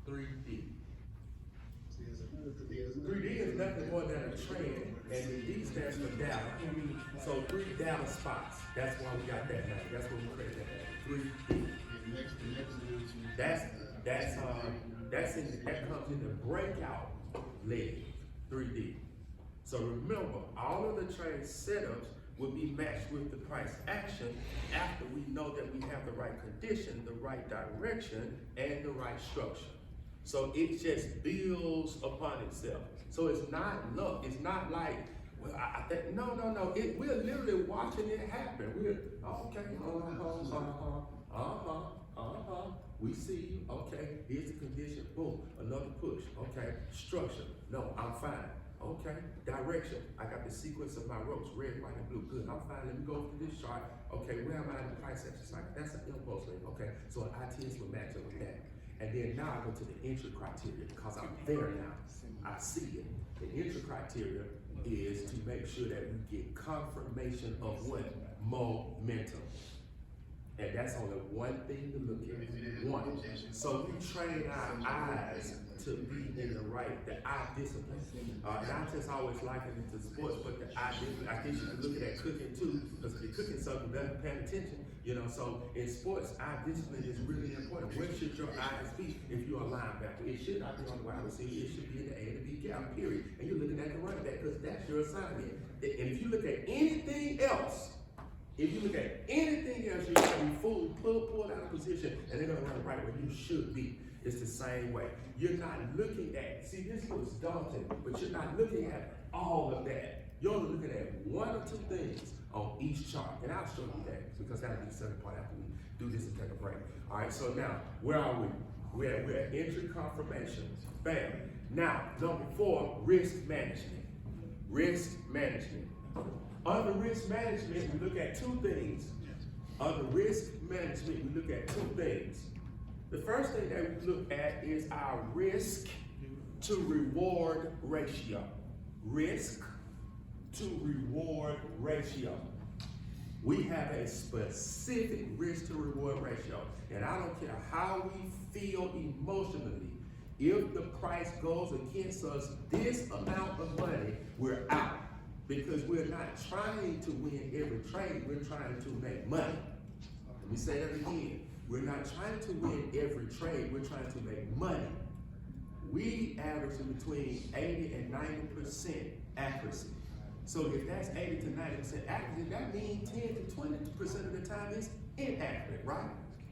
3D. 3D is nothing more than a trend, and the D stands for data. So 3 data spots. That's why we got that name. That's what we created that. 3D. That comes in the breakout leg, 3D. So remember, all of the trade setups will be matched with the price action after we know that we have the right condition, the right direction, and the right structure. So it just builds upon itself. So it's not luck. It's not like, well, I think, no. We're literally watching it happen. We're, okay, we see you, okay, here's the condition, boom, another push, okay, structure, no, I'm fine, okay, direction, I got the sequence of my ropes, red, white, and blue, good, I'm fine, let me go through this chart, okay, where am I in the price action cycle? That's an impulse lane, okay, so an ITS will match up with that. And then now I go to the entry criteria, because I'm there now, I see it. The entry criteria is to make sure that we get confirmation of what? Momentum. And that's only one thing to look at, one. So we train our eyes to be in the eye discipline. And I just always liken it to sports, but the eye discipline, I guess you can look at that cooking too, because if you're cooking something, you better pay attention, so in sports, eye discipline is really important. Where should your eyes be if you're a linebacker? It should not be on the wide receiver, it should be in the A to B gap, period. And you're looking at the running back, because that's your assignment. And if you look at anything else, you're gonna be pulled out of position, and they're gonna run right where you should be. It's the same way. You're not looking at, see, this looks daunting, but you're not looking at all of that. You're only looking at one or two things on each chart, and I'll show you that, because that'll be the second part after we do this and take a break. All right, so now, where are we? We're at entry confirmation. Bam. Now, number 4, risk management. Risk management. Under risk management, we look at 2 things. Under risk management, we look at 2 things. The first thing that we look at is our risk to reward ratio. Risk to reward ratio. We have a specific risk to reward ratio. And I don't care how we feel emotionally, if the price goes against us this amount of money, we're out. Because we're not trying to win every trade, we're trying to make money. Let me say that again. We're not trying to win every trade, we're trying to make money. We average in between 80 and 90% accuracy. So if that's 80 to 90% accuracy, that means 10 to 20% of the time is inaccurate, right?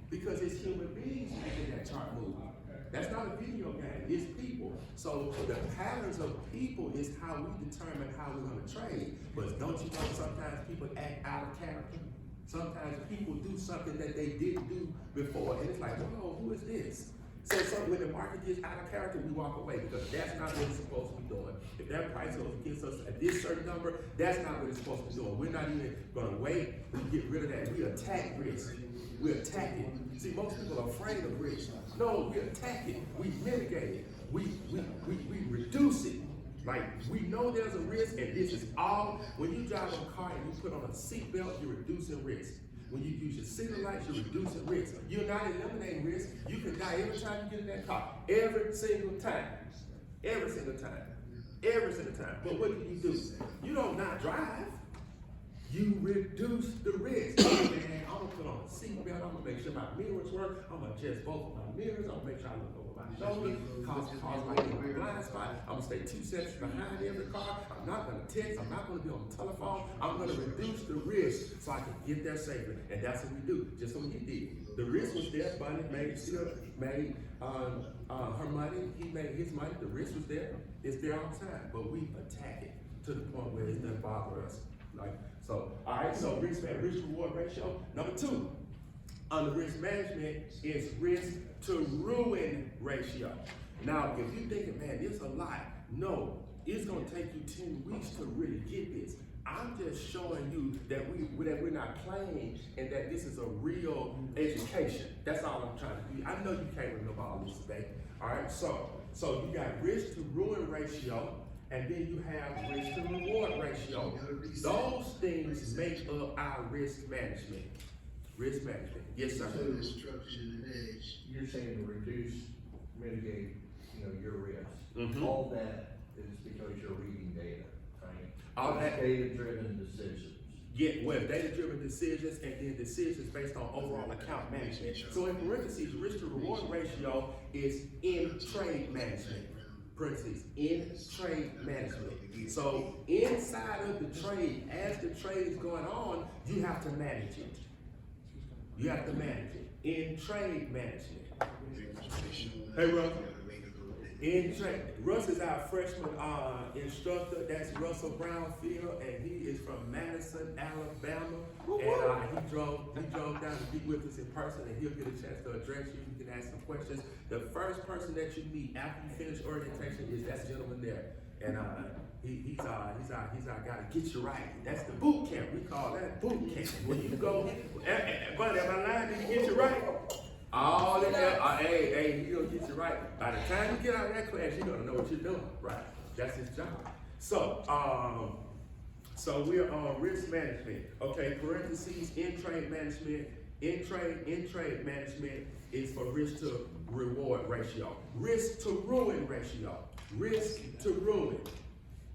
Because it's human beings making that chart move. That's not a video game, it's people. So the patterns of people is how we determine how we're gonna trade. But don't you know sometimes people act out of character? Sometimes people do something that they didn't do before, and it's like, whoa, who is this? So when the market gets out of character, we walk away, because that's not what it's supposed to be doing. If that price goes against us at this certain number, that's not what it's supposed to be doing. We're not even gonna wait, we get rid of that. We attack risk, we attack it. See, most people are afraid of risk. No, we attack it, we mitigate it, we reduce it. Like, we know there's a risk, and this is all, when you drive a car and you put on a seatbelt, you're reducing risk. When you use your signal lights, you're reducing risk. You're not eliminating risk. You can die every time you get in that car. Every single time. Every single time. Every single time. But what do? You don't not drive. You reduce the risk. Man, I'm gonna put on a seatbelt, I'm gonna make sure my mirrors work, I'm gonna adjust both of my mirrors, I'm gonna make sure I look over my shoulder, cause might be my blind spot, I'm gonna stay 2 seconds behind every car, I'm not gonna text, I'm not gonna be on the telephone, I'm gonna reduce the risk so I can get there safely. And that's what we do, just what he did. The risk was there, Bunny made her money, he made his money, the risk was there, it's there all the time, but we attack it to the point where it doesn't bother us. So, all right, so risk reward ratio. Number 2, under risk management is risk to ruin ratio. Now, if you're thinking, man, this is a lot, no, it's gonna take you 10 weeks to really get this. I'm just showing you that we're not playing and that this is a real education. That's all I'm trying to do. I know you can't remember all this today. All right, so you got risk to ruin ratio, and then you have risk to reward ratio. Those things make up our risk management. Risk management. Yes, sir. You're saying to reduce mitigate, your risk. Mhm. All that is because you're reading data, right? All that- Data-driven decisions. Yeah, well, data-driven decisions and then decisions based on overall account management. So in parentheses, risk to reward ratio is in trade management. Parentheses, in trade management. So inside of the trade, as the trade is going on, you have to manage it. You have to manage it. In trade management. Hey, Russ. In trade, Russ is our freshman instructor. That's Russell Brownfield, and he is from Madison, Alabama. And he drove down to be with us in person, and he'll get a chance to address you. You can ask some questions. The first person that you meet after you finish orientation is that gentleman there, and he's our guy to get you right. That's the boot camp. We call that boot camp. When you go, but am I lying? Did he get you right? All in there, hey, he gonna get you right. By the time you get out of that class, you're gonna know what you're doing, right? That's his job. So we're on risk management. Okay, parentheses, in trade management. In trade management is for risk to reward ratio. Risk to ruin ratio. Risk to ruin.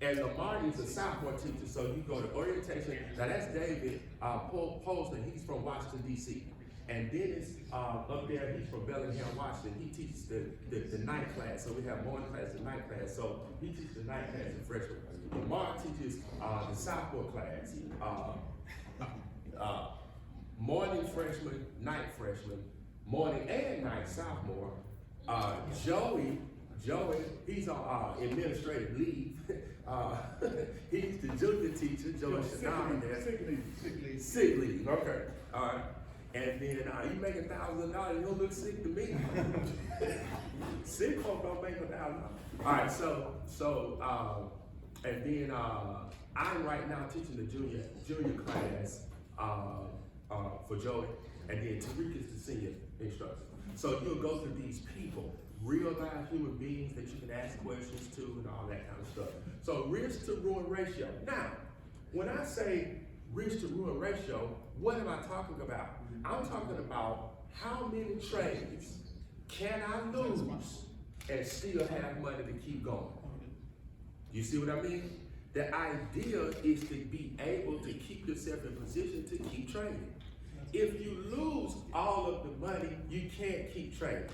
And Lamar is a sophomore teacher, so you go to orientation. Now that's David Posner. He's from Washington, D.C. And Dennis up there, he's from Bellingham, Washington. He teaches the night class. So we have morning class and night class. So he teaches the night class in freshman. Lamar teaches the sophomore class. Morning freshman, night freshman, morning and night sophomore. Joey, he's on administrative leave. He's the junior teacher, Joey Shannon there. Sick leave, okay. All right. And then you make $1,000, you don't look sick to me. Sick folk don't make $1,000. All right, so and then I'm right now teaching the junior class for Joey, and then Tariq is the senior instructor. So you'll go through these people, real live human beings that you can ask questions to and all that kind of stuff. So risk to ruin ratio. Now, when I say risk to ruin ratio, what am I talking about? I'm talking about how many trades can I lose and still have money to keep going. You see what I mean? The idea is to be able to keep yourself in position to keep trading. If you lose all of the money, you can't keep trading.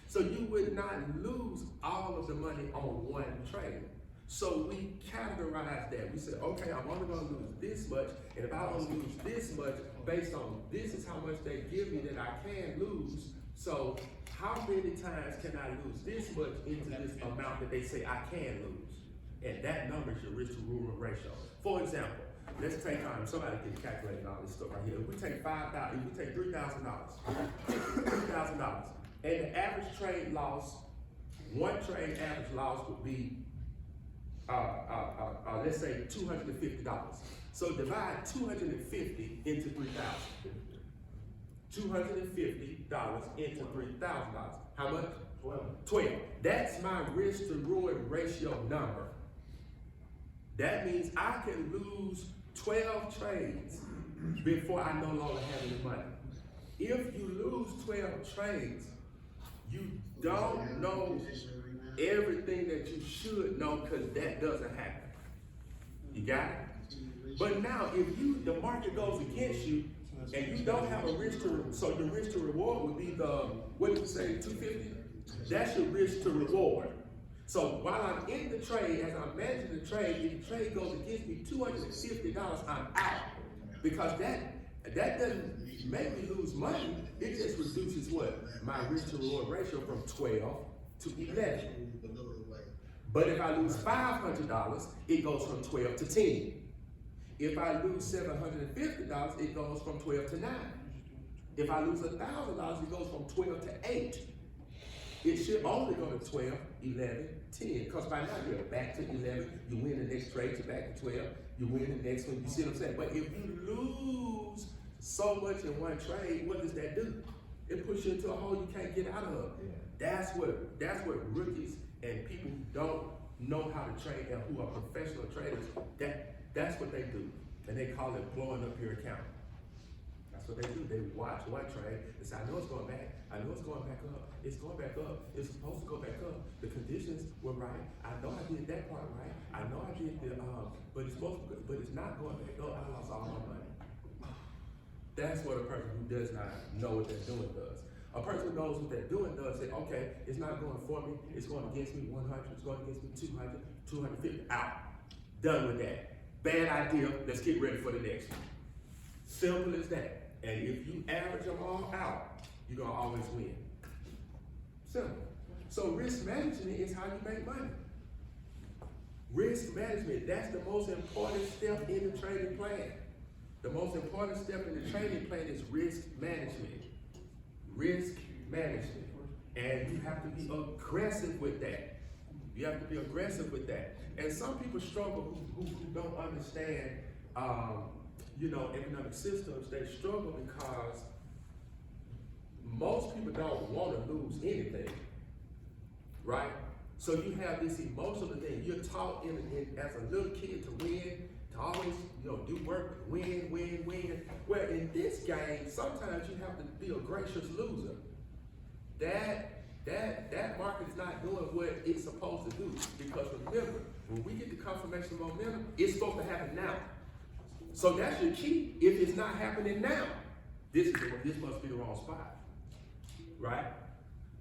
So you would not lose all of the money on one trade. So we categorize that. We said, okay, I'm only gonna lose this much, and if I only lose this much, based on this is how much they give me that I can lose. So how many times can I lose this much into this amount that they say I can lose? And that number is your risk to ruin ratio. For example, let's take somebody can calculate all this stuff right here. If we take $5,000, if we take $3,000, $3,000, and the average trade loss, one trade average loss would be let's say $250. So divide 250 into 3,000. $250 into $3,000. How much? 12. That's my risk to ruin ratio number. That means I can lose 12 trades before I no longer have any money. If you lose 12 trades, you don't know everything that you should know, because that doesn't happen. You got it? But now, if the market goes against you and you don't have a risk to, so your risk to reward would be what did you say, 250? That's your risk to reward. So while I'm in the trade, as I'm managing the trade, if the trade goes against me $250, I'm out. Because that doesn't make me lose money. It just reduces what? My risk to reward ratio from 12 to 11. But if I lose $500, it goes from 12 to 10. If I lose $750, it goes from 12 to 9. If I lose $1,000, it goes from 12 to 8. It should only go to 12, 11, 10. Because by now you're back to 11, you win the next trade, you're back to 12, you win the next one, you see what I'm saying? But if you lose so much in one trade, what does that do? It puts you into a hole you can't get out of. Yeah. That's what rookies and people who don't know how to trade and who are professional traders, that's what they do. And they call it blowing up your account. That's So they do, they watch one trade, and say, I know it's going back, I know it's going back up, it's going back up, it's supposed to go back up, the conditions were right, I know I did that part right, I know I did the, but it's supposed to, but it's not going back up, I lost all my money. That's what a person who does not know what they're doing does. A person who knows what they're doing does say, okay, it's not going for me, it's going against me 100, it's going against me 200, 250, out. Done with that. Bad idea, let's get ready for the next one. Simple as that. And if you average them all out, you're gonna always win. Simple. So risk management is how you make money. Risk management, that's the most important step in the trading plan. The most important step in the trading plan is risk management. Risk management. And you have to be aggressive with that. You have to be aggressive with that. And some people struggle who don't understand economic systems. They struggle because most people don't want to lose anything, right? So you have this emotional thing. You're taught as a little kid to win, to always do work, win. Well, in this game, sometimes you have to be a gracious loser. That market is not doing what it's supposed to do, because remember, when we get the confirmation of momentum, it's supposed to happen now. So that's your key. If it's not happening now, this must be the wrong spot, right?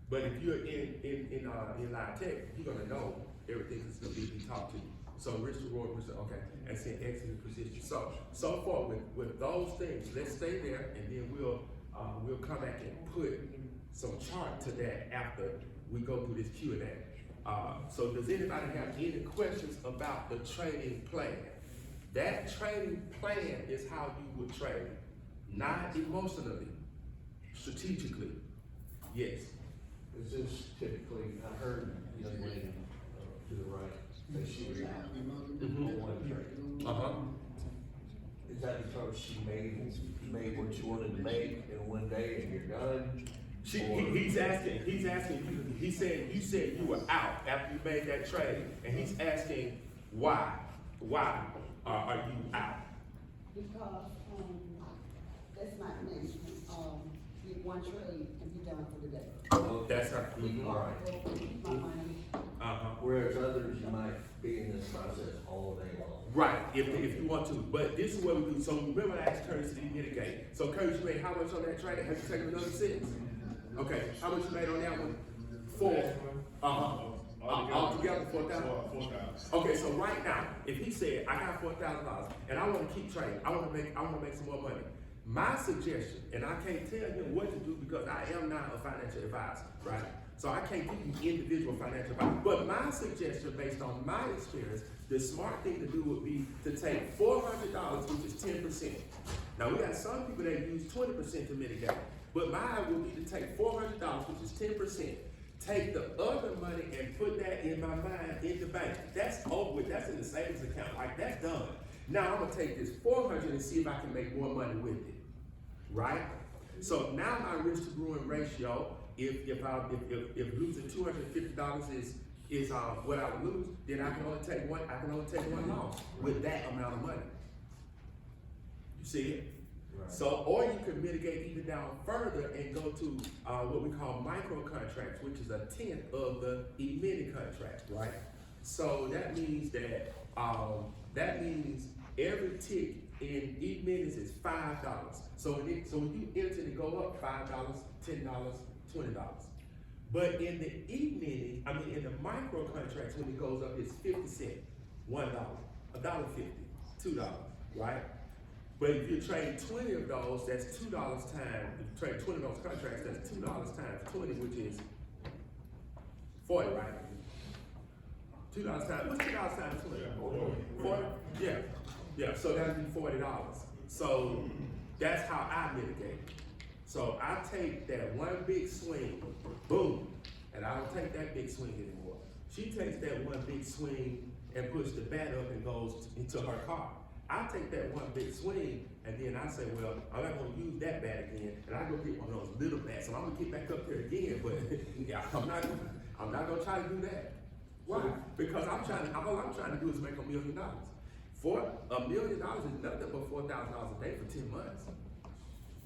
But if you're in live tech, you're gonna know everything is gonna be taught to you. So risk reward, okay, and then exit position. So far with those things, let's stay there, and then we'll come back and put some chart to that after we go through this Q&A. So does anybody have any questions about the trading plan? That trading plan is how you would trade, not emotionally, strategically. Yes. Is this typically, I heard the young lady to the right, that she was out on one trade. Is that because she made what you wanted to make in one day and you're done? He's asking you, he said you said you were out after you made that trade, and he's asking why are you out? Because that's not management. Get one trade and be done for the day. That's her. Keep my money. Whereas others, you might be in this process all day long. Right, if you want to, but this is what we do. So remember I asked Curtis to mitigate. So Curtis, you made how much on that trade? Have you taken another 6? Okay, how much you made on that one? 4. Altogether 4,000. 4,000. Okay, so right now, if he said I got $4,000 and I want to keep trading, I want to make some more money. My suggestion, and I can't tell him what to do because I am not a financial advisor, right? So I can't give you individual financial advice. But my suggestion, based on my experience, the smart thing to do would be to take $400, which is 10%. Now we got some people that use 20% to mitigate, but mine would be to take $400, which is 10%. Take the other money and put that in my mind in the bank. That's over with. That's in the savings account. Like, that's done. Now I'm gonna take this 400 and see if I can make more money with it. Right? So now my risk to ruin ratio, if losing $250 is what I would lose, then I can only take one loss with that amount of money. You see it? Right. So, or you can mitigate even down further and go to what we call micro contracts, which is 1/10 of the E-mini contract, right? So that means that every tick in E-minis is $5. So when you enter to go up $5, $10, $20. But in the in the micro contracts, when it goes up, it's 50 cents, $1, $1.50, $2, right? But if you trade 20 of those, that's $2 times. If you trade 20 of those contracts, that's $2 times 20, which is 40, right? $2 times, what's $2 times 20? 40? Yeah, so that'd be $40. So that's how I mitigate. So I take that one big swing, boom, and I don't take that big swing anymore. She takes that one big swing and puts the bat up and goes into her car. I take that one big swing and then I say, well, I'm not gonna use that bat again, and I go get one of those little bats, and I'm gonna get back up there again, but yeah, I'm not gonna try to do that. Why? Because all I'm trying to do is make $1 million. $1 million is nothing but $4,000 a day for 10 months.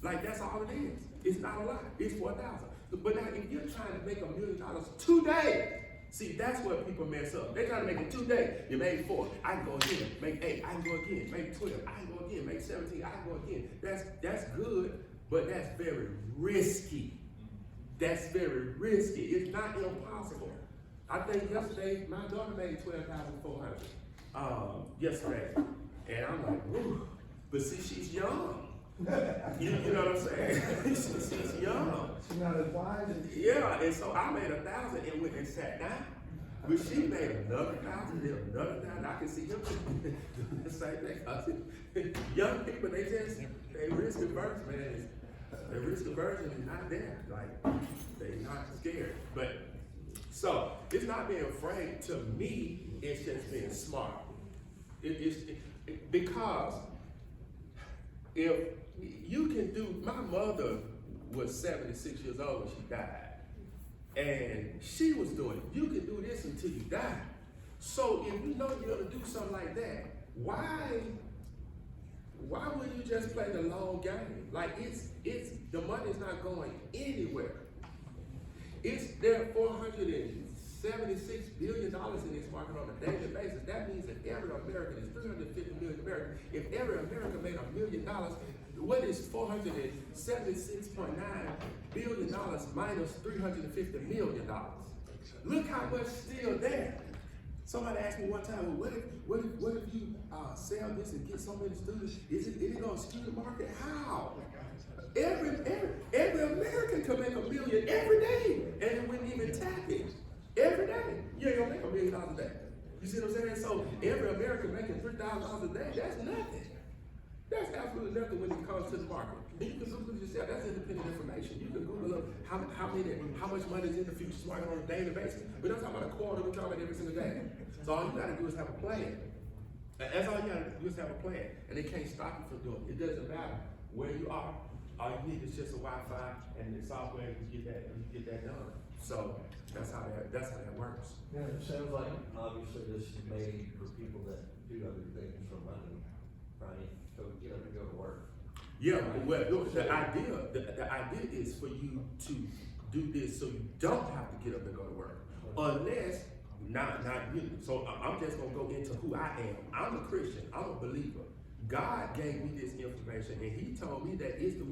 Like, that's all it is. It's not a lot. It's 4,000. But now, if you're trying to make $1 million today, see, that's where people mess up. They're trying to make it today. You made 4. I can go again. Make 8. I can go again. Make 12. I can go again. Make 17. I can go again. That's good, but that's very risky. That's very risky. It's not impossible. I think yesterday, my daughter made 12,400 yesterday. And I'm like, woo. But see, she's young. You know what I'm saying? She's young. She's not as wise as you. Yeah, and so I made 1,000 and went and sat down. But she made another 1,000, then another 1,000. I can see him the same thing. Young people, they risk averse, man. The risk aversion is not there. Like, they're not scared. But so it's not being afraid. To me, it's just being smart. Because if you can do, my mother was 76 years old when she died. And she was doing, you can do this until you die. So if you know you're gonna do something like that, why would you just play the long game? Like, the money's not going anywhere. There are $476 billion in this market on a daily basis. That means that every American is 350 million Americans. If every American made $1 million, what is $476.9 billion minus $350 million? Look how much still there. Somebody asked me one time, well, what if you sell this and get so many students? Is it gonna skew the market? How? Every American can make $1 million every day, and it wouldn't even tap it. Every day, you ain't gonna make $1 million a day. You see what I'm saying? So every American making $3,000 a day, that's nothing. That's absolutely nothing when it comes to the market. And you can Google yourself. That's independent information. You can Google up how much money is in the futures market on a daily basis. We're not talking about a quarter. We're talking about every single day. So all you gotta do is have a plan. That's all you gotta do is have a plan, and they can't stop you from doing it. It doesn't matter where you are. All you need is just a Wi-Fi and the software to get that done. So that's how that works. Yeah, it sounds like obviously this is made for people that do other things for money, right? So get up and go to work. Yeah, well, look, the idea is for you to do this so you don't have to get up and go to work, unless not you. So I'm just gonna go into who I am. I'm a Christian. I'm a believer. God gave me this information, and He told me that it's His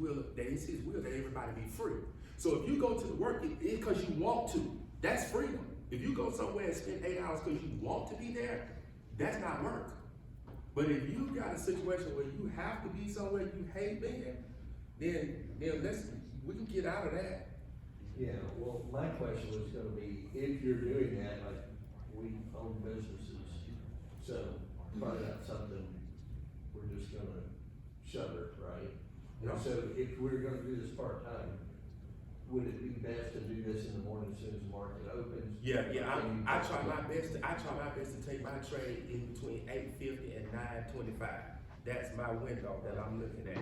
will that everybody be free. So if you go to the work, it's because you want to. That's freedom. If you go somewhere and spend 8 hours because you want to be there, that's not work. But if you got a situation where you have to be somewhere you hate being, then we can get out of that. Yeah, well, my question was gonna be, if you're doing that, like, we own businesses, so probably not something we're just gonna shutter, right? No. And so if we're gonna do this part-time, would it be best to do this in the morning as soon as the market opens? Yeah. I try my best to take my trade in between 8:50 and 9:25. That's my window that I'm looking at.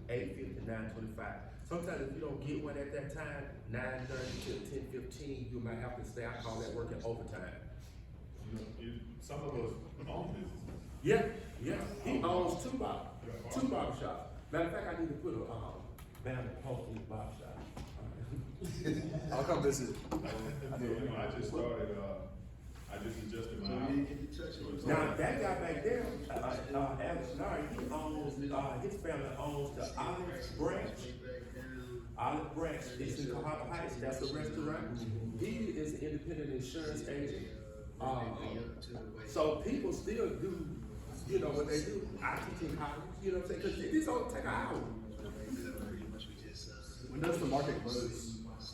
8:50 to 9:25. Sometimes if you don't get one at that time, 9:30 to 10:15, you might have to stay. I call that working overtime. Some of us own businesses. Yeah. He owns two barber shops. Matter of fact, I need to put a banner post in the barber shop. I'll come visit. I just started, I just adjusted my hours. Now that guy back there, Alex Nari, he owns, his family owns the Olive Branch. Olive Branch is in Coahoma Heights. That's a restaurant. He is an independent insurance agent. So people still do, what they do. I teach in college, you know what I'm saying? Because this don't take an hour. When does the market close?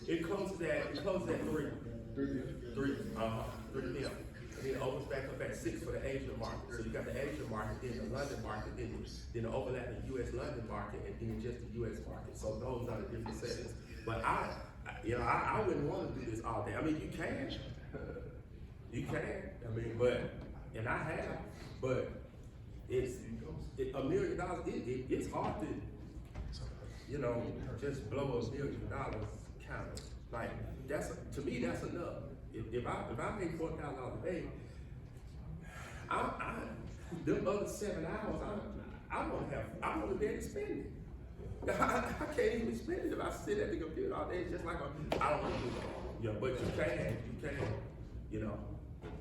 It closes at 3. 3 p.m. And then it opens back up at 6 for the Asian market. So you got the Asian market, then the London market, then the overlapping U.S. London market, and then just the U.S. market. So those are the different settings. But I wouldn't want to do this all day. I mean, you can. And I have, but it's $1 million. It's hard to, just blow $1 million kind of like to me that's enough. If I make $4,000 a day, them other 7 hours I want to be able to spend it. I can't even spend it if I sit at the computer all day. It's just like I don't want to do that. Yeah, but you can, you know.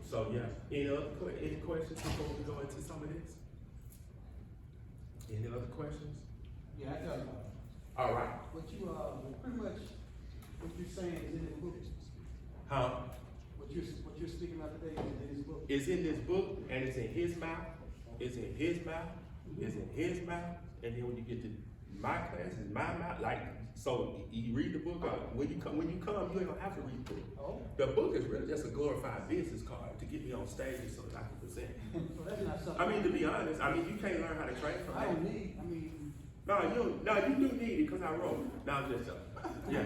So yeah. Any questions before we go into some of this? Any other questions? Yeah, I got, All right. what you, pretty much, what you're saying is in this book. Huh? What you're speaking of today is in this book. It's in this book, and it's in his mouth. It's in his mouth. It's in his mouth. And then when you get to my class, it's my mouth. Like, so you read the book. When you come, you ain't gonna have to read the book. Oh, The book is really just a glorified business card to get me on stage so that I can present. so that's not something. I mean, to be honest, you can't learn how to train from I that. don't need, I mean, You do need it because I wrote. No, I'm just joking. Yeah.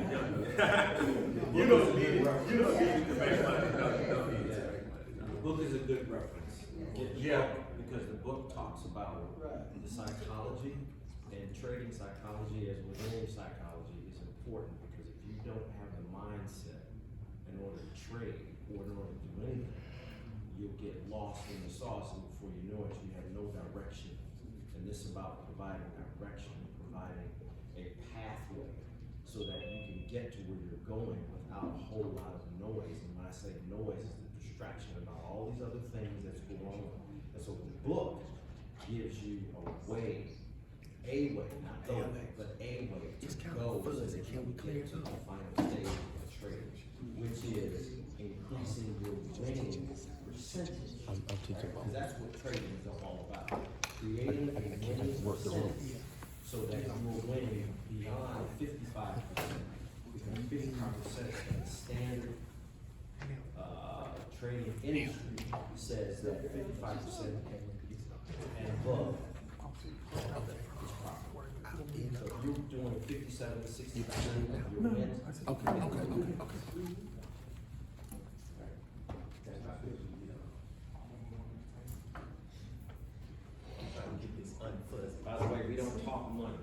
You don't need it. You don't need it to make money. No, you don't need it to make money. The book is a good reference. Get the Yeah. book, because the book talks about right. the psychology, and trading psychology as with any psychology is important, because if you don't have the mindset in order to trade or in order to do anything, you'll get lost in the sauce, and before you know it, you have no direction. And this is about providing direction, providing a pathway so that you can get to where you're going without a whole lot of noise. And when I say noise, it's the distraction about all these other things that's going on. And so the book gives you a way, not the way, but a way to go so that you can get to the final stage of the trade, which is increasing your winning percentage. Because that's what trading is all about. Creating a winning percentage so that you're winning beyond 55%. Because 55% in the standard trading industry says that 55% and above is profit. So if you're doing 57 to 60% of your wins. Trying to get this unfuzzed. By the way, we don't talk money.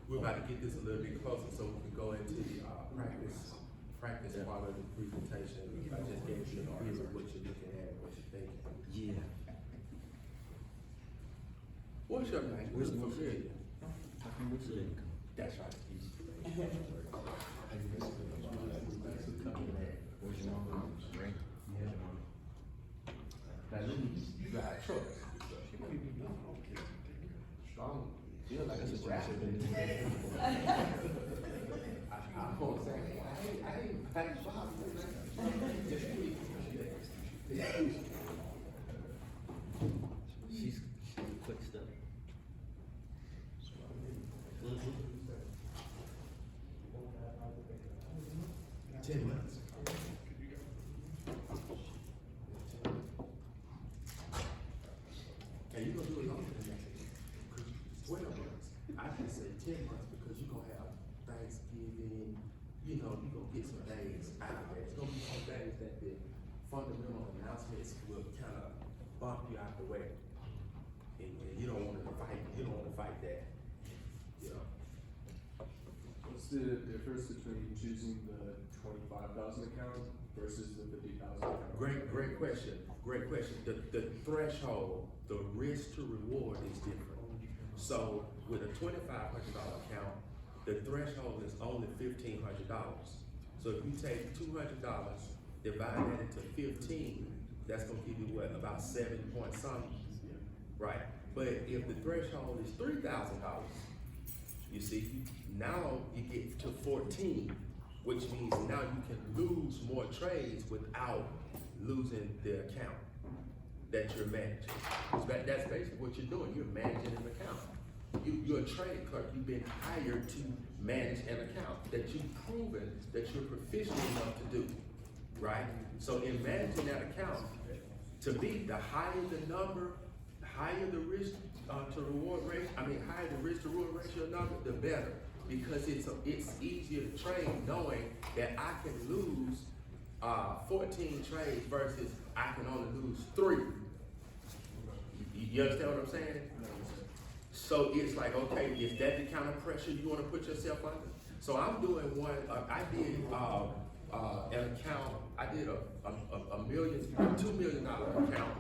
We're about to get this a little bit closer so we can go into the practice part of the presentation. I just gave you an idea of what you're looking at, what you're thinking. Yeah. What's your name? Where's the familiar? That's right. Now you got trust. Strong. Feel like it's rapping. I'm gonna say, I ain't back She's quick stuff. 10 months. And you're gonna do it longer than that. 12 months. I can say 10 months because you're gonna have Thanksgiving, you're gonna get some days out of there. It's gonna be some days that the fundamental announcements will kind of bump you out the way. And you don't wanna fight that, you know. What's the difference between choosing the 25,000 account versus the 50,000 account? Great question. The threshold, the risk to reward is different. So with a $2,500 account, the threshold is only $1,500. So if you take $200, divide that into 15, that's gonna give you what, about 7 point something, right? But if the threshold is $3,000, you see, now you get to 14, which means now you can lose more trades without losing the account that you're managing. That's basically what you're doing. You're managing an account. You're a trading clerk. You've been hired to manage an account that you've proven that you're proficient enough to do, right? So in managing that account, to me, the higher the number, higher the risk to reward ratio, higher the risk to reward ratio number, the better. Because it's easier to trade knowing that I can lose 14 trades versus I can only lose 3. You understand what I'm saying? So it's like, okay, is that the kind of pressure you want to put yourself under? So I'm doing one, I did an account, I did $1 million, $2 million account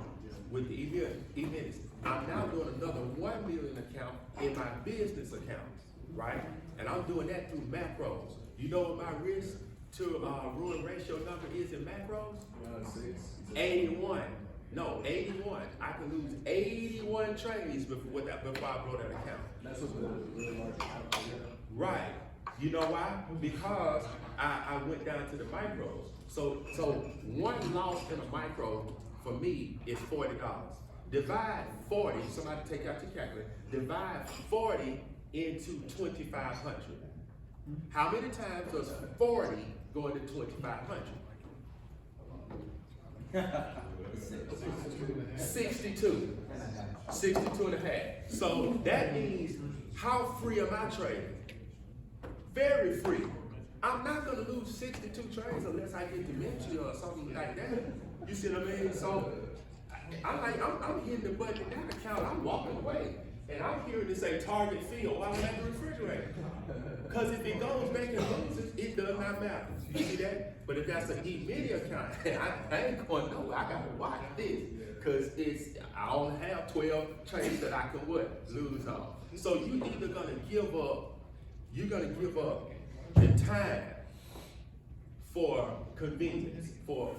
with the events. I'm now doing another $1 million account in my business accounts, right? And I'm doing that through macros. You know what my risk to ruin ratio number is in macros? 81. No, 81. I can lose 81 trades before I blow that account. That's what the really large account is. Right. You know why? Because I went down to the micros. So one loss in a micro for me is $40. Divide 40, somebody take out your calculator, divide 40 into 2,500. How many times does 40 go into 2,500? 62. 62 and a half. So that means, how free am I trading? Very free. I'm not gonna lose 62 trades unless I get dementia or something like that. You see what I mean? So I'm hitting the button in that account, I'm walking away. And I'm hearing it say target field while I'm at the refrigerator. Because if it goes back and loses, it does not matter. You see that? But if that's an E-mini account, I ain't going nowhere. I gotta watch this. Because I only have 12 trades that I can lose on. So you either gonna give up, the time for convenience, for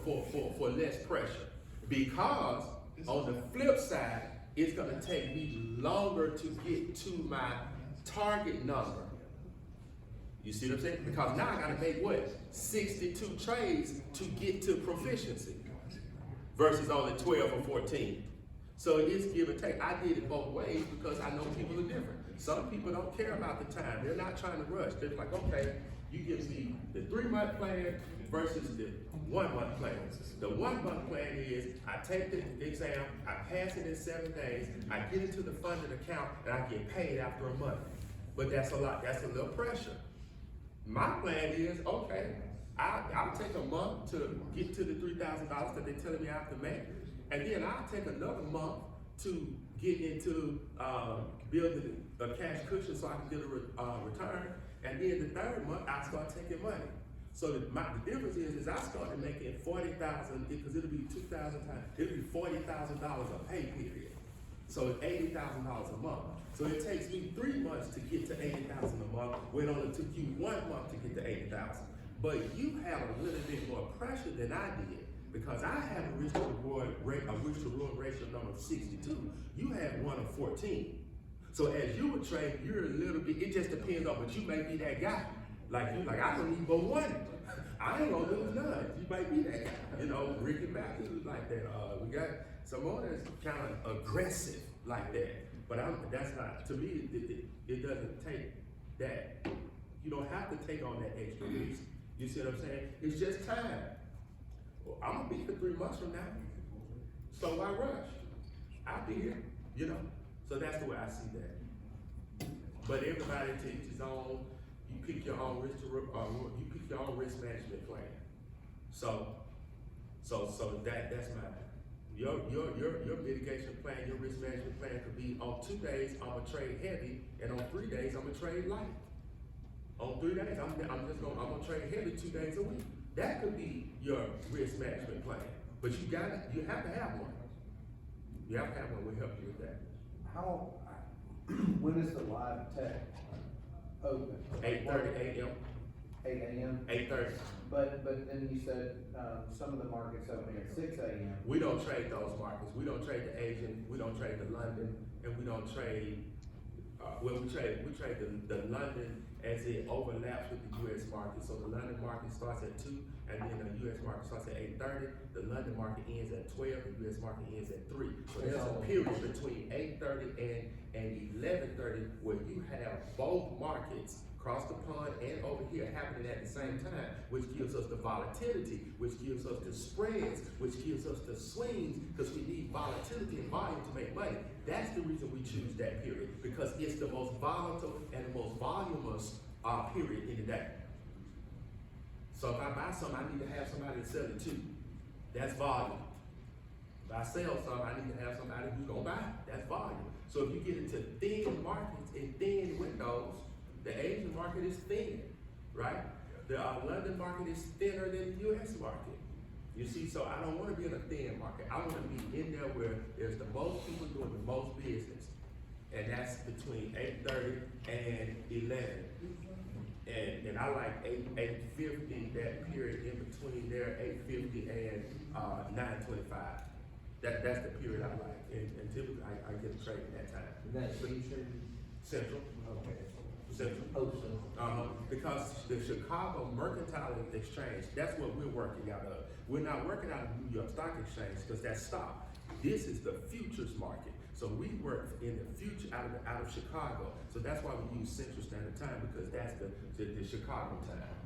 less pressure. Because on the flip side, it's gonna take me longer to get to my target number. You see what I'm saying? Because now I gotta make 62 trades to get to proficiency versus only 12 or 14. So it's give and take. I did it both ways because I know people are different. Some people don't care about the time. They're not trying to rush. They're like, okay, you give me the 3-month plan versus the 1-month plan. The 1-month plan is I take the exam, I pass it in 7 days, I get into the funded account, and I get paid after a month. But that's a lot, that's a little pressure. My plan is, okay, I'll take a month to get to the $3,000 that they're telling me I have to make, and then I'll take another month to get into building a cash cushion so I can get a return, and then the 3rd month I start taking money. So the difference is I started making $40,000 because it'll be 2,000 times. It'll be $40,000 a pay period. So it's $80,000 a month. So it takes me 3 months to get to $80,000 a month, when it only took you 1 month to get to $80,000. But you have a little bit more pressure than I did because I have a risk to reward ratio number of 62. You had 1 of 14. So as you would trade, you're a little bit. It just depends on, but you may be that guy. Like you, I don't need but 1. I ain't gonna lose none. You might be that guy. You know, Ricky Matthews like that. We got some more that's kind of aggressive like that. But that's not, to me, it doesn't take that. You don't have to take on that extra risk. You see what I'm saying? It's just time. Well, I'm gonna be here 3 months from now. So why rush? I'll be here, you know? So that's the way I see that. But everybody takes his own. You pick your own risk you pick your own risk management plan. So that's mine. Your mitigation plan, your risk management plan could be on 2 days I'm gonna trade heavy, and on 3 days I'm gonna trade light. On 3 days I'm gonna trade heavy 2 days a week. That could be your risk management plan. But you have to have one. You have to have one. We'll help you with that. When is the live tech open? 8:30 a.m. 8 a.m.? 8:30. But then you said, some of the markets open at 6 a.m. We don't trade those markets. We don't trade the Asian, we don't trade the London, and we don't trade, we trade the London as it overlaps with the U.S. market. So the London market starts at 2, and then the U.S. market starts at 8:30. The London market ends at 12, the U.S. market ends at 3. So there's a period between 8:30 and 11:30 where you have both markets across the pond and over here happening at the same time, which gives us the volatility, which gives us the spreads, which gives us the swings, because we need volatility and volume to make money. That's the reason we choose that period, because it's the most volatile and the most voluminous period in the day. So if I buy something, I need to have somebody to sell it to. That's volume. If I sell something, I need to have somebody who's gonna buy it. That's volume. So if you get into thin markets and thin windows, the Asian market is thin, right? the London market is thinner than the US market. You see, so I don't wanna be in a thin market. I wanna be in there where there's the most people doing the most business. And that's between 8:30 and 11. And I like 8:50, that period in between there, 8:50 and 9:25. That's the period I like, and typically I get a trade in that time. And that's Eastern? Central, Okay. Central. Oh, Because the Chicago Mercantile Exchange, that's what we're working out of. We're not working out of New York Stock Exchange, because that's stock. This is the futures market. So we work in the future out of Chicago. So that's why we use Central Standard Time, because that's the Chicago time.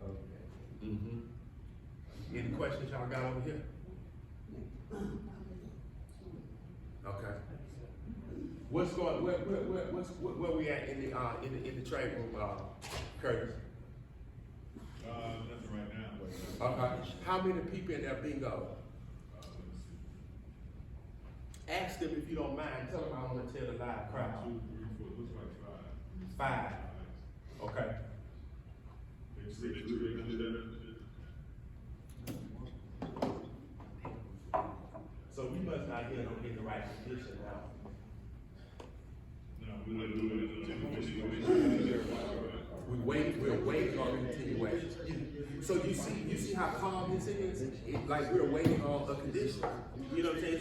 okay. Mm-hmm. Any questions y'all got over here? Okay. What's going, where we at in the trade room, Curtis? Nothing right now, but, Okay. How many people in there bingo? let me see. Ask them if you don't mind, tell them I wanna tell the live crowd. 1, 2, 3, 4, looks like 5. 5, okay. They 6, 3, 7. So we must not be in the right condition now. No, we're not doing it. We're waiting on continuation. So you see how calm this is? Like we're waiting on a condition. You know what I'm saying?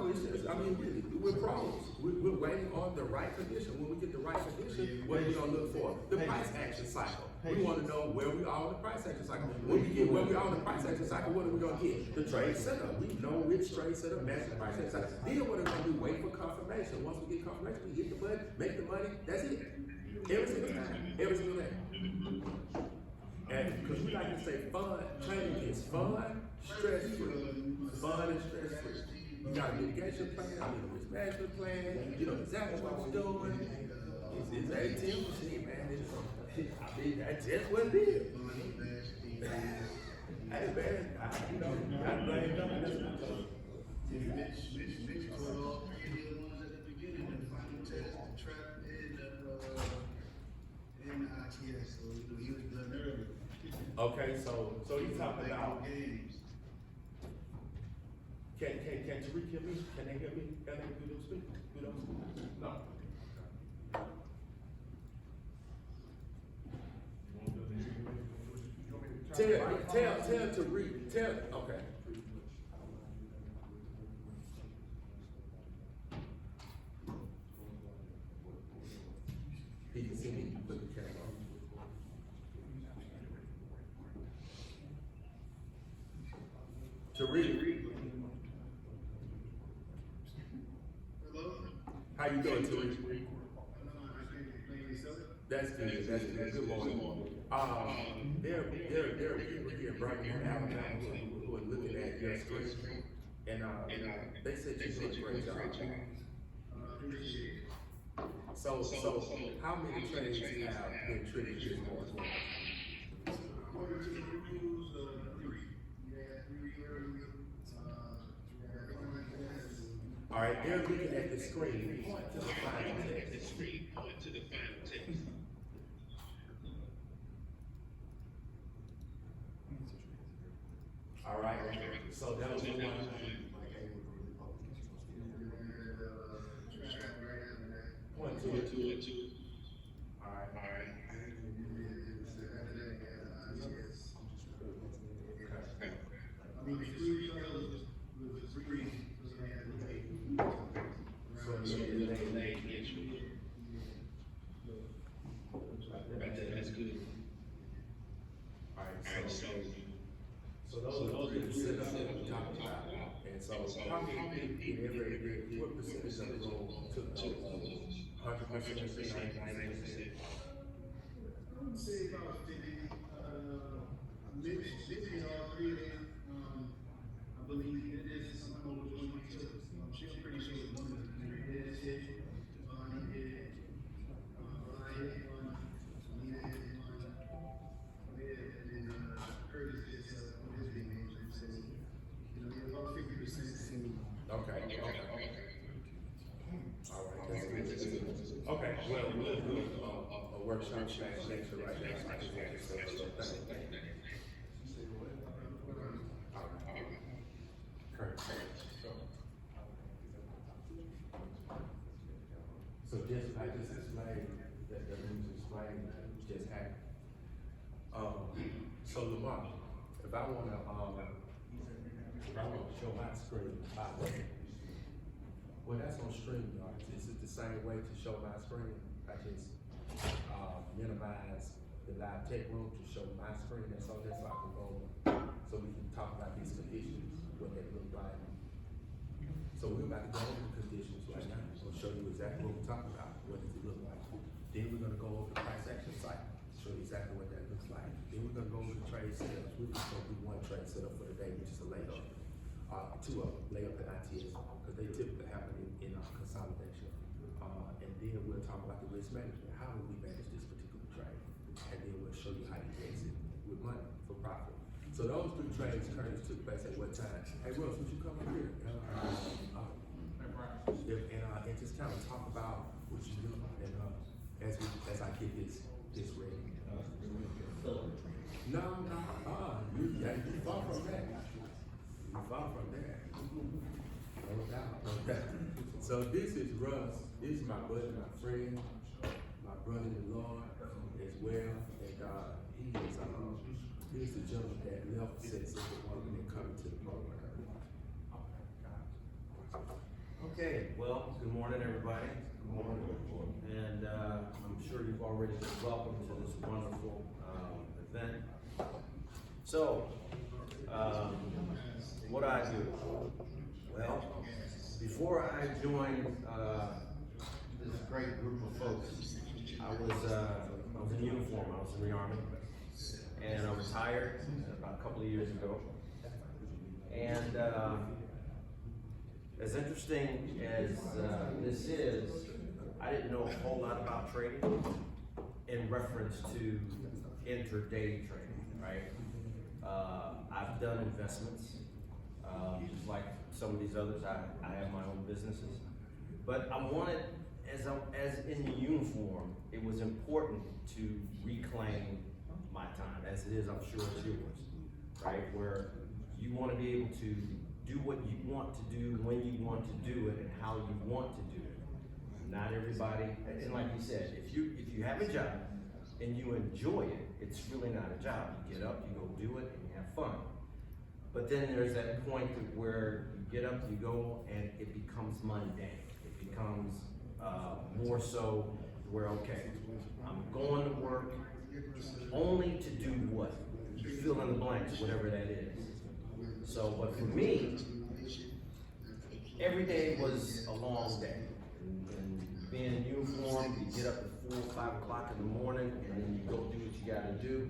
It's just, I mean, we're pros. We're waiting on the right condition. When we get the right condition, what are we gonna look for? The price action cycle. We wanna know where we are in the price action cycle. When we get where we are in the price action cycle, what are we gonna get? The trade setup. We know which trade setup matches the price action cycle. Then what are we gonna do? Wait for confirmation. Once we get confirmation, we hit the button, make the money, that's it. Every single time, every single day. And because we like to say fun, trading is fun, stress-free. Fun and stress-free. You got a mitigation plan, I mean a risk management plan, you know exactly what you're doing. It's an ATM machine, man. I mean, that's just what it is. Hey, man, I blame them. Okay, so you talking about, can Tariq hear me? Can they hear me? Can they do those speak? No. Tell Tariq, okay. He can see me, put the camera on. Tariq. How you doing, Tariq? That's good, good morning. There are people here in Birmingham, Alabama, who are looking at your screen, and they said you did a great job. So how many trades have been triggered this morning? All right, they're looking at the screen. Point to the final text. All right, so that was the one. Point to it. All right. That's good. All right, so those are the setups that we talked about. And so how many what percentage of the room took those? 100%, 99%? I would say about 50, maybe all 3 of them. I believe it is something over 22. I'm pretty sure it's one of them. It is it. Bonnie did. Ryan hit one. Alina hit one. And then Curtis did on his big name. So, about 50%. Okay. All right, that's good. Okay, well, we'll do a workshop back lecture right now, so I just want to say a little thing. Kurt. So just like this explained, that the news explained, just happened. So Lamar, if I wanna show my screen, well, that's on StreamYard. Is it the same way to show my screen? I just, minimize the live tech room to show my screen that's on there so I can go, so we can talk about these conditions, what they look like. So we're about to go over the conditions right now. We'll show you exactly what we're talking about, what does it look like. Then we're gonna go over the price action cycle, show you exactly what that looks like. Then we're gonna go over the trade setups. We're just gonna do one trade setup for the day, which is a layup. Two of them, layup and ITS, because they typically happen in consolidation. And then we'll talk about the risk management. How do we manage this particular trade? And then we'll show you how you exit with money for profit. So those three trades, Curtis, took place at what time? Hey, Russ, would you come up here? And just kind of talk about what you do, and as I get this ready. No, you far from that. You far from that. No doubt. So this is Russ. This is my buddy, my friend, my brother in the Lord as well. And he's the gentleman that left Six Sigma and coming to the program. Okay, well, good morning, everybody. Good morning. And I'm sure you've already been welcomed to this wonderful event. So, what I do? Well, before I joined this great group of folks, I was in uniform. I was in the Army, and I retired about a couple of years ago. And as interesting as this is, I didn't know a whole lot about trading in reference to intraday trading, right? I've done investments, just like some of these others. I have my own businesses, but I wanted, as in the uniform, it was important to reclaim my time, as it is, I'm sure it's yours, right? Where you want to be able to do what you want to do, when you want to do it, and how you want to do it. Not everybody, and like you said, if you have a job and you enjoy it, it's really not a job. You get up, you go do it, and you have fun. But then there's that point where you get up, you go, and it becomes mundane. It becomes more so where, okay, I'm going to work only to do what? You fill in the blanks, whatever that is. So, but for me, every day was a long day. And being in uniform, you get up at 4 or 5 o'clock in the morning, and then you go do what you gotta do.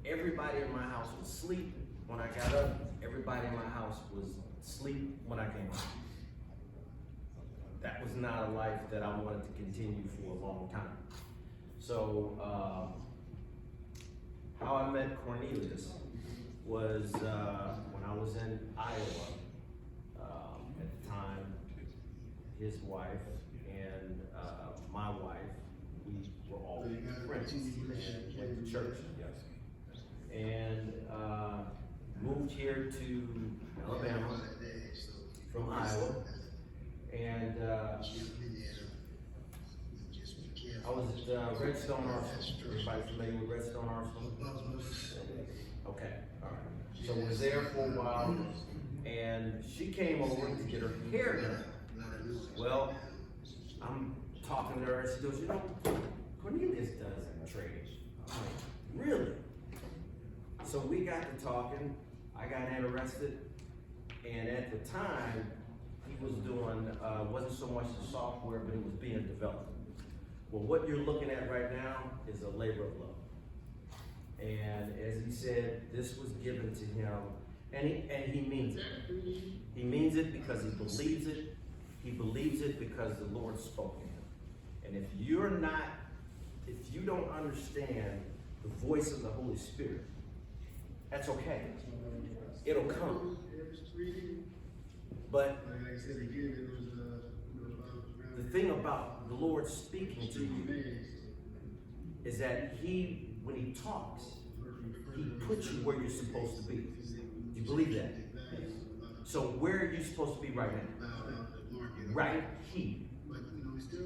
Everybody in my house was asleep when I got up. Everybody in my house was asleep when I came home. That was not a life that I wanted to continue for a long time. So, how I met Cornelius was when I was in Iowa. At the time, his wife and my wife, we were all friends and went to church. And moved here to Alabama from Iowa. And I was at Redstone Arsenal. Everybody familiar with Redstone Arsenal? Okay, all right. So I was there for a while, and she came over to get her hair done. Well, I'm talking to her, and she goes, you know, Cornelius does trading. I'm like, really? So we got to talking, I got interested, and at the time, he was doing, wasn't so much the software, but it was being developed. Well, what you're looking at right now is a labor of love. And as he said, this was given to him, and he means it. He means it because he believes it. He believes it because the Lord spoke to him. And if you don't understand the voice of the Holy Spirit, that's okay. It'll come. But the thing about the Lord speaking to you is that when he talks, he puts you where you're supposed to be. Do you believe that? So where are you supposed to be right now? Right here.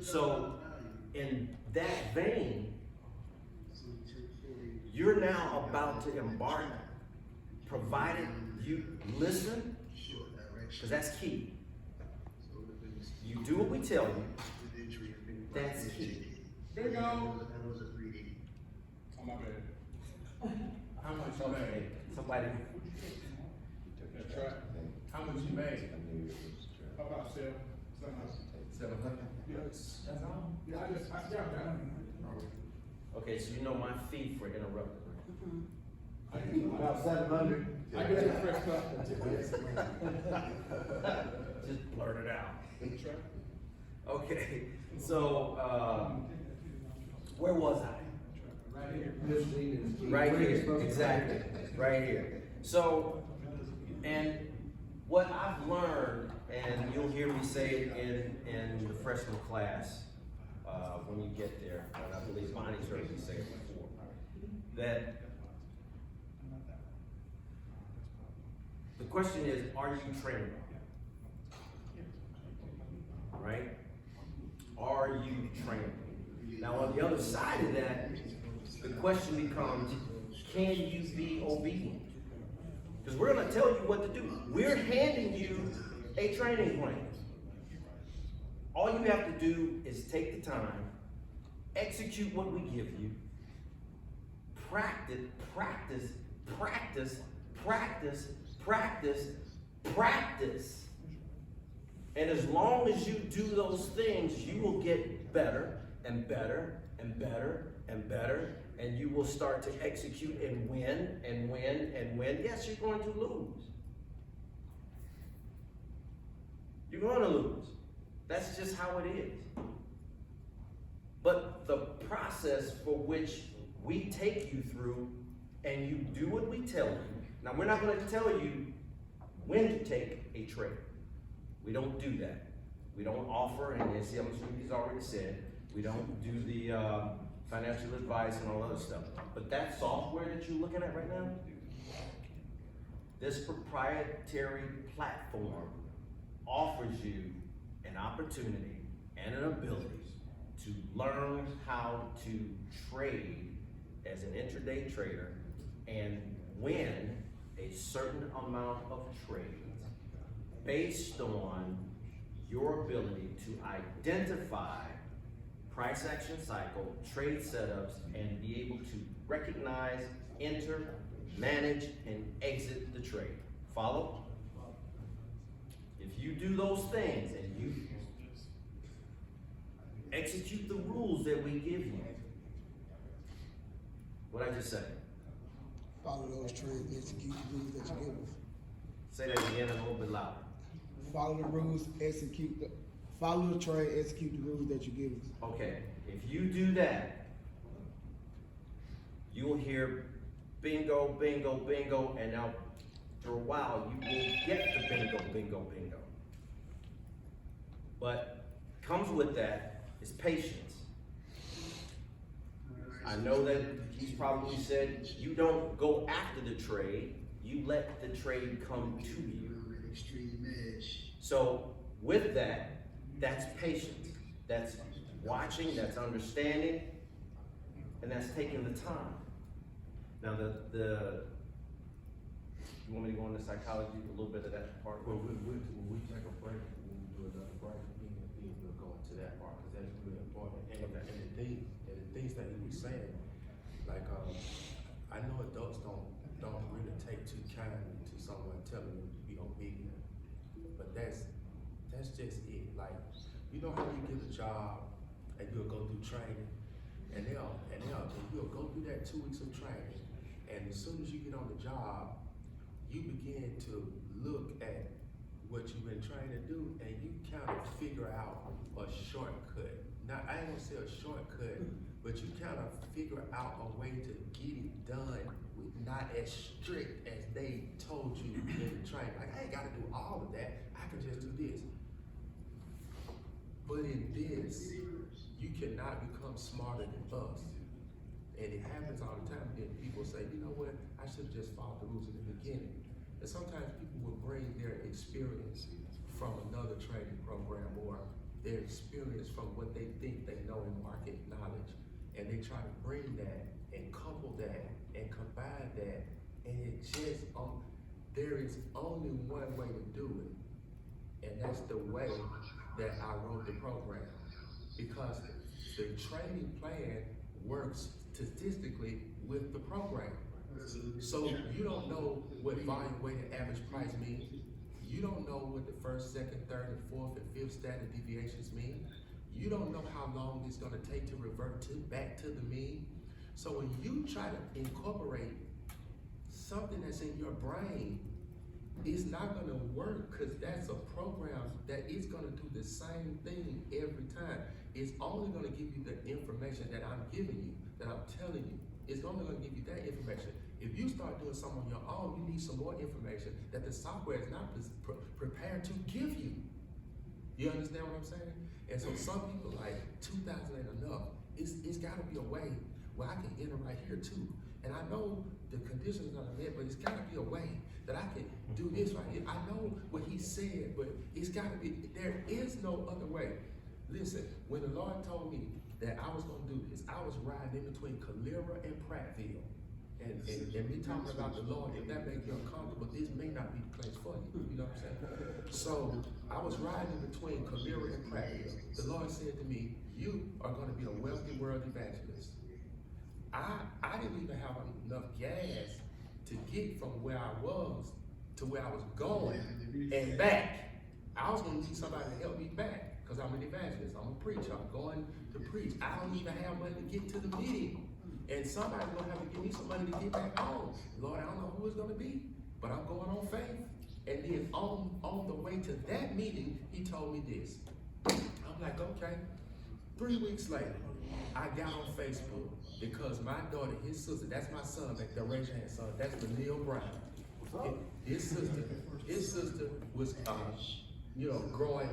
So in that vein, you're now about to embark, provided you listen, because that's key. You do what we tell you. That's key. Big O. Oh, my bad. How much you made? Somebody. That's right. How much you made? About 700. 700? Yes. That's all? Yeah, I got that. Okay, so you know my fee for interrupting. About 700. I get you fresh stuff. Just blurt it out. That's right. Okay, so where was I? Right here. Misdemeanor is key. Right Where you're here, supposed to exactly, right here. So, and what I've learned, and you'll hear me say it in the freshman class when you get there, and I believe Bonnie's heard me say it before, that the question is, are you trainable? Right? Are you trainable? Now, on the other side of that, the question becomes, can you be obedient? Because we're going to tell you what to do. We're handing you a training plan. All you have to do is take the time, execute what we give you, practice, practice, practice, practice, practice, practice. And as long as you do those things, you will get better and better and better and better, and you will start to execute and win and win and win. Yes, you're going to lose. You're going to lose. That's just how it is. But the process for which we take you through, and you do what we tell you. Now, we're not going to tell you when to take a trade. We don't do that. We don't offer, and as he's already said, we don't do the financial advice and all other stuff. But that software that you're looking at right now, this proprietary platform offers you an opportunity and an ability to learn how to trade as an intraday trader and win a certain amount of trades based on your ability to identify price action cycle, trade setups, and be able to recognize, enter, manage, and exit the trade. Follow? If you do those things and you execute the rules that we give you, what I just said? Follow those trades, execute the rules that you give us. Say that again a little bit louder. Follow the rules, follow the trade, execute the rules that you give us. Okay, if you do that, you will hear bingo, bingo, bingo, and now after a while you will get the bingo, bingo, bingo. But comes with that is patience. I know that he's probably said you don't go after the trade, you let the trade come to you. So with that, that's patience. That's watching, that's understanding, and that's taking the time. Now you want me to go into psychology, a little bit of that part? Well, when we take a break, when we do another break, we'll go into that part, because that's really important. And the things that he was saying, like, I know adults don't really take too kindly to someone telling them to be obedient, but that's just it. Like, you know how you get a job and you'll go through training, and you'll go through that 2 weeks of training, and as soon as you get on the job, you begin to look at what you've been trying to do, and you kind of figure out a shortcut. Now, I ain't gonna say a shortcut, but you kind of figure out a way to get it done, with not as strict as they told you in the training. Like, I ain't gotta do all of that, I can just do this. But in this, you cannot become smarter than us. And it happens all the time, and people say, you know what, I should have just followed the rules in the beginning. And sometimes people will bring their experience from another training program or their experience from what they think they know in market knowledge. And they try to bring that and couple that and combine that. And it just, there is only one way to do it. And that's the way that I wrote the program. Because the training plan works statistically with the program. So you don't know what volume weighted average price means. You don't know what the first, second, third, and fourth, and fifth standard deviations mean. You don't know how long it's gonna take to revert back to the mean. So when you try to incorporate something that's in your brain, it's not gonna work, because that's a program that is gonna do the same thing every time. It's only gonna give you the information that I'm giving you, that I'm telling you. It's only gonna give you that information. If you start doing something on your own, you need some more information that the software is not prepared to give you. You understand what I'm saying? And so some people like, 2,000 ain't enough. It's gotta be a way where I can enter right here too. And I know the conditions are met, but it's gotta be a way that I can do this right here. I know what he said, but it's gotta be, there is no other way. Listen, when the Lord told me that I was gonna do this, I was riding in between Calera and Prattville. And me talking about the Lord, if that makes you uncomfortable, this may not be the place for you. You know what I'm saying? So I was riding in between Calera and Prattville. The Lord said to me, you are gonna be a wealthy world evangelist. I didn't even have enough gas to get from where I was to where I was going and back. I was gonna need somebody to help me back, because I'm an evangelist, I'm a preacher, I'm going to preach. I don't even have money to get to the meeting. And somebody's gonna have to give me some money to get back home. Lord, I don't know who it's gonna be, but I'm going on faith. And then on the way to that meeting, he told me this. I'm like, okay. 3 weeks later, I got on Facebook because my daughter, his sister, that's my son back there, raise your hand, son, that's Vanille Brown. His sister was, growing,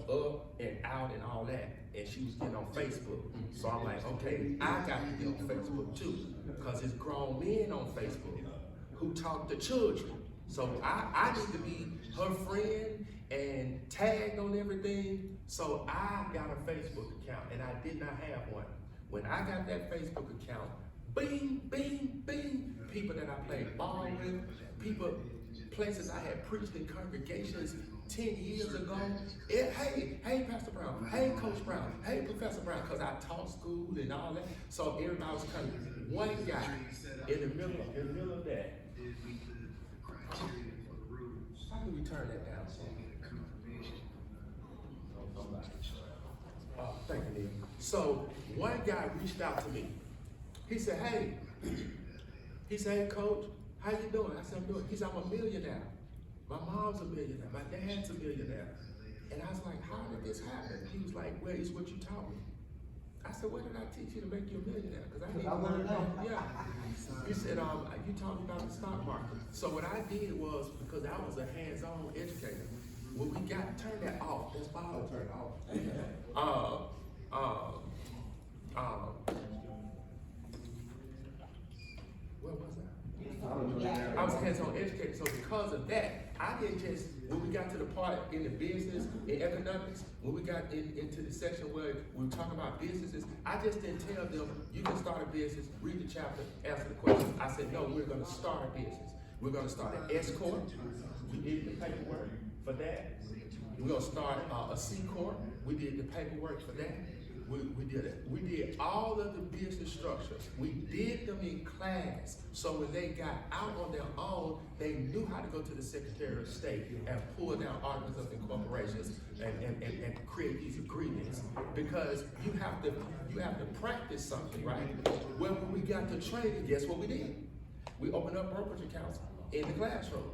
up and out and all that. And she was getting on Facebook. So I'm like, okay, I got to get on Facebook too. Because it's grown men on Facebook who talk to children. So I need to be her friend and tagged on everything. So I got a Facebook account, and I did not have one. When I got that Facebook account, bing, bing, bing, people that I played ball with, places I had preached in congregations 10 years ago. Hey, Pastor Brown. Hey, Coach Brown. Hey, Professor Brown. Because I taught school and all that. So everybody was coming. One guy in the middle of that. How can we turn that down? Thank you, Neil. So one guy reached out to me. He said, hey, Coach, how you doing? I said, I'm doing. He said, I'm a millionaire. My mom's a millionaire. My dad's a millionaire. And I was like, how did this happen? He was like, well, it's what you taught me. I said, what did I teach you to make you a millionaire? Because I need to learn that. Yeah. He said, you taught me about the stock market. So what I did was, because I was a hands-on educator, when we turn that off, that's Bob, turn it off. Where was I? I was a hands-on educator, so because of that, I didn't just, when we got to the part in the business, in economics, when we got into the section where we were talking about businesses, I just didn't tell them, you can start a business, read the chapter, answer the question. I said, no, we're gonna start a business. We're gonna start an S Corp. We did the paperwork for that. We're gonna start a C Corp. We did the paperwork for that. We did it. We did all of the business structures. We did them in class. So when they got out on their own, they knew how to go to the Secretary of State and pull down articles of incorporations and create these agreements. Because you have to practice something, right? Well, when we got to training, guess what we did? We opened up brokerage accounts in the classroom.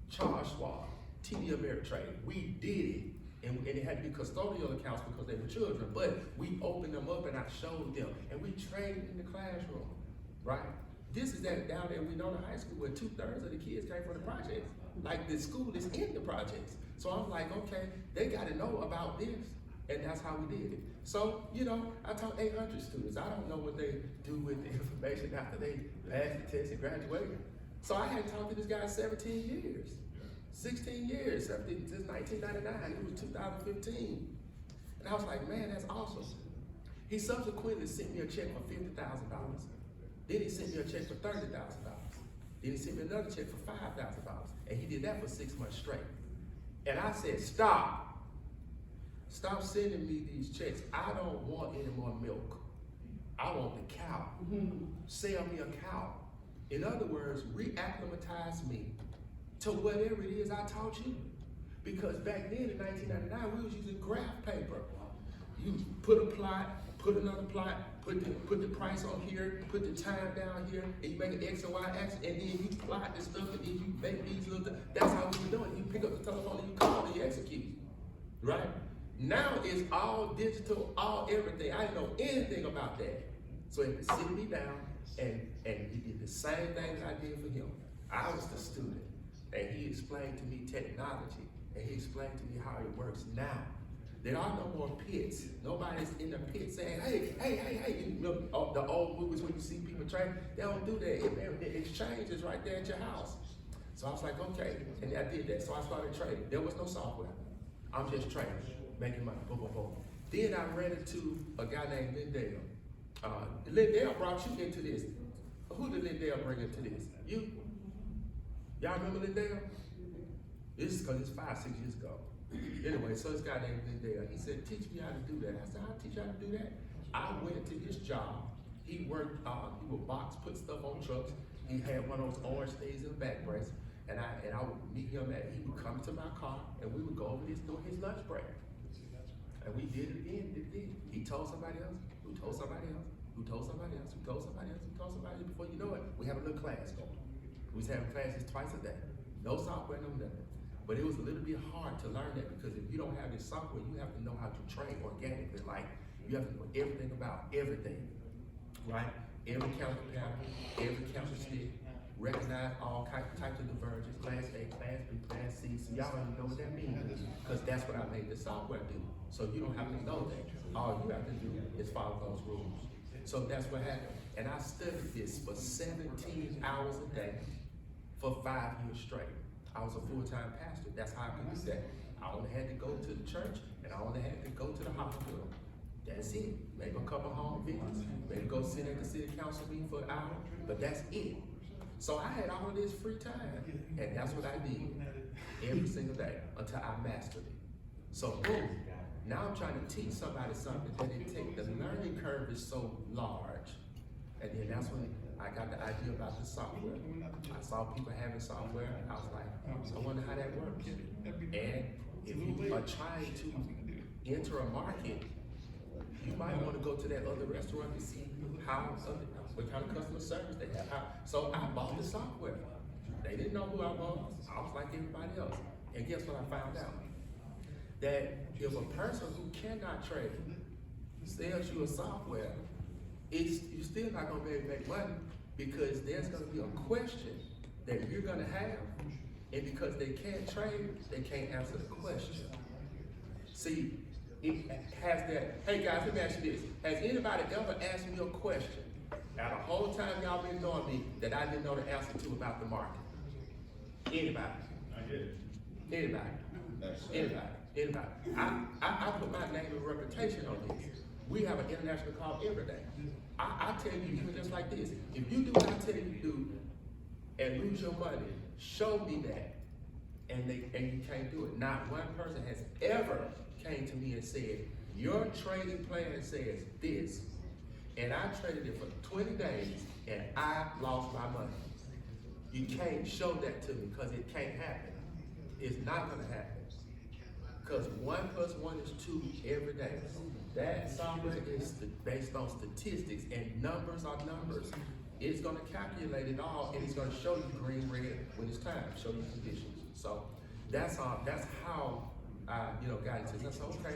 Charles Schwab, TD Ameritrade. We did it. And it had to be custodial accounts because they were children, but we opened them up and I showed them, and we trained in the classroom, right? This is that down there, we know the high school where 2/3 of the kids came from the projects. Like the school is in the projects. So I'm like, okay, they gotta know about this. And that's how we did it. So, you know, I taught 800 students. I don't know what they do with the information after they pass the test and graduate. So I had talked to this guy 17 years, 16 years, since 1999. It was 2015. And I was like, man, that's awesome. He subsequently sent me a check for $50,000. Then he sent me a check for $30,000. Then he sent me another check for $5,000. And he did that for 6 months straight. And I said, stop. Stop sending me these checks. I don't want any more milk. I want the cow. Sell me a cow. In other words, reacclimatize me to whatever it is I taught you. Because back then in 1999, we was using graph paper. You put a plot, put another plot, put the price on here, put the time down here, and you make an X and Y axis, and then you plot this stuff, and then you make these little things. That's how we were doing it. You pick up the telephone and you call and you execute. Right? Now it's all digital, all everything. I didn't know anything about that. So he sit me down and he did the same thing that I did for him. I was the student, and he explained to me technology, and he explained to me how it works now. There are no more pits. Nobody's in the pit saying, hey. You know, the old movies when you see people train, they don't do that. The exchange is right there at your house. So I was like, okay, and I did that. So I started trading. There was no software. I'm just trading, making money, boom, boom, boom. Then I ran into a guy named Lindell. Lindell brought you into this. Who did Lindell bring into this? You? Y'all remember Lindell? This is because it's 5-6 years ago. Anyway, so this guy named Lindell, he said, teach me how to do that. I said, I'll teach you how to do that. I went to his job. He worked, he would box, put stuff on trucks. He had one of those orange things in the back brace. And I would meet him he would come to my car and we would go over this during his lunch break. And we did it again, He told somebody else, who told somebody else, who told somebody else, who told somebody else, who told somebody else. Before you know it, we have a little class going. We was having classes twice a day. No software, no nothing. But it was a little bit hard to learn that because if you don't have this software, you have to know how to train organically. Like, you have to know everything about everything, right? Every counter pattern, every counter stick, recognize all types of divergence, class A, class B, class C. So y'all don't even know what that means because that's what I made the software do. So you don't have to know that. All you have to do is follow those rules. So that's what happened. And I studied this for 17 hours a day for 5 years straight. I was a full-time pastor. That's how I could do that. I only had to go to the church and I only had to go to the hospital. That's it. Maybe a couple home visits. Maybe go sit at the city council meeting for an hour, but that's it. So I had all of this free time, and that's what I did every single day until I mastered it. So boom, now I'm trying to teach somebody something that the learning curve is so large. And then that's when I got the idea about the software. I saw people having software, and I was like, I wonder how that works. And if you are trying to enter a market, you might want to go to that other restaurant to see what kind of customer service they have. So I bought the software. They didn't know who I was. I was like everybody else. And guess what I found out? That if a person who cannot trade sells you a software, you're still not gonna be able to make money because there's gonna be a question that you're gonna have, and because they can't trade, they can't answer the question. See, it has that, hey guys, let me ask you this. Has anybody ever asked me a question out of the whole time y'all been knowing me that I didn't know the answer to about the market? Anybody? I get it. Anybody? Anybody? I put my name and reputation on this. We have an international call every day. I tell you, even just like this, if you do what I tell you to do and lose your money, show me that. And you can't do it. Not one person has ever came to me and said, your trading plan says this, and I traded it for 20 days and I lost my money. You can't show that to me because it can't happen. It's not gonna happen. Because 1 + 1 is 2 every day. That software is based on statistics, and numbers are numbers. It's gonna calculate it all, and it's gonna show you green, red when it's time, show you conditions. So that's how I, got into this. I said, okay,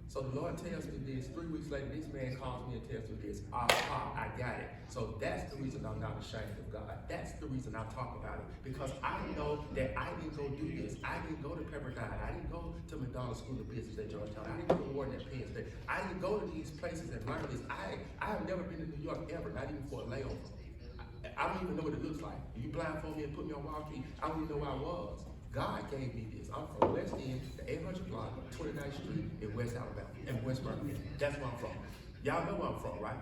So the Lord tells me this, 3 weeks later, this man calls me and tells me this, I got it. So that's the reason I'm not ashamed of God. That's the reason I talk about it. Because I know that I didn't go do this. I didn't go to Pepperdine. I didn't go to McDonald's School of Business at Georgetown. I didn't go to Wharton at Penn State. I didn't go to these places and learn this. I have never been to New York ever, not even for a layover. I don't even know what it looks like. You blindfold me and put me on Wall Street, I don't even know where I was. God gave me this. I'm from West End, the 800 block, 29th Street in West Alabama, in West Birmingham. That's where I'm from. Y'all know where I'm from, right?